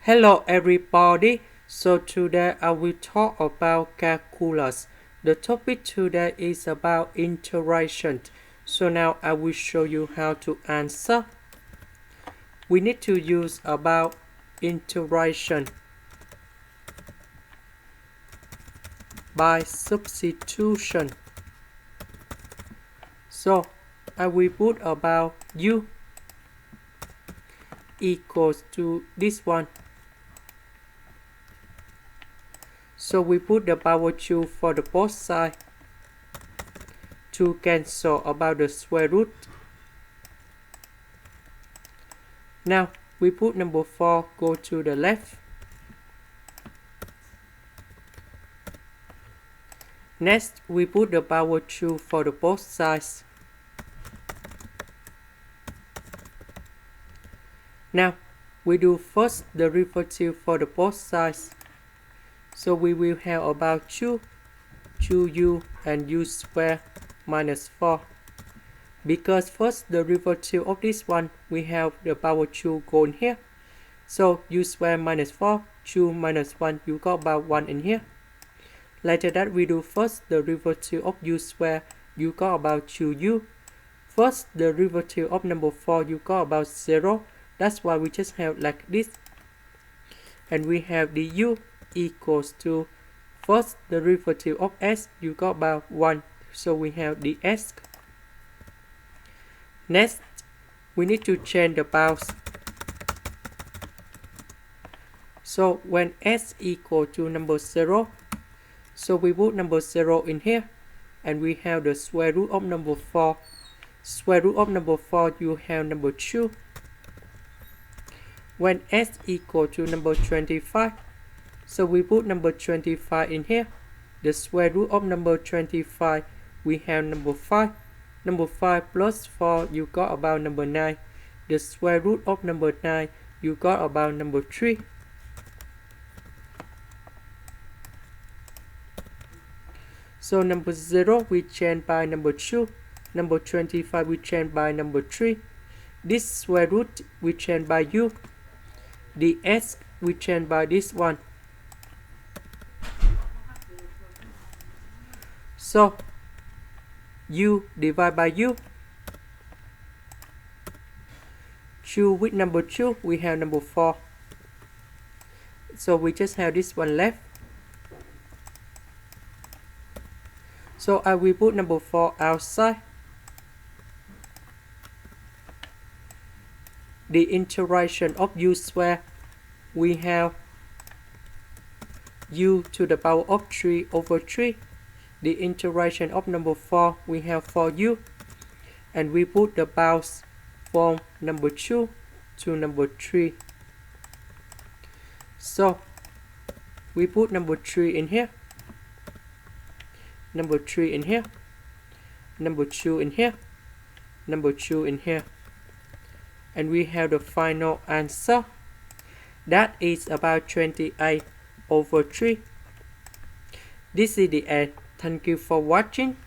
Hello everybody, so today I will talk about calculus. The topic today is about integration. So now I will show you how to answer. We need to use about integration by substitution. So I will put about u equals to this one. So we put the power 2 for the both sides to cancel about the square root. Now we put number 4 go to the left. Next we put the power 2 for the both sides. Now we do first the derivative for the both sides. So we will have about 2u and u squared minus 4. Because first the derivative of this one, we have the power 2 going here. So u squared minus 4, 2 minus 1, you got about 1 in here. Later that we do first the derivative of u squared, you got about 2u. First the derivative of number 4, you got about 0. That's why we just have like this. And we have the u equals to first the derivative of s, you got about 1, so we have the s. Next we need to change the bounds. So when s equal to number 0, so we put number 0 in here, and we have the square root of number 4. Square root of number 4, you have number 2. When s equal to number 25, so we put number 25 in here. The square root of number 25, we have number 5. Number 5 plus 4, you got about number 9. The square root of number 9, you got about number 3. So number 0, we change by number 2. Number 25, we change by number 3. This square root, we change by u. The s, we change by this one. So u divided by u. 2 with number 2, we have number 4. So we just have this one left. So I will put number 4 outside. The integration of u squared, we have u to the power of 3 over 3. The integration of number 4, we have 4u, and we put the bounds from number 2 to number 3. So we put number 3 in here, number 3 in here, number 2 in here, number 2 in here, and we have the final answer. That is about 28 over 3. This is the end. Thank you for watching.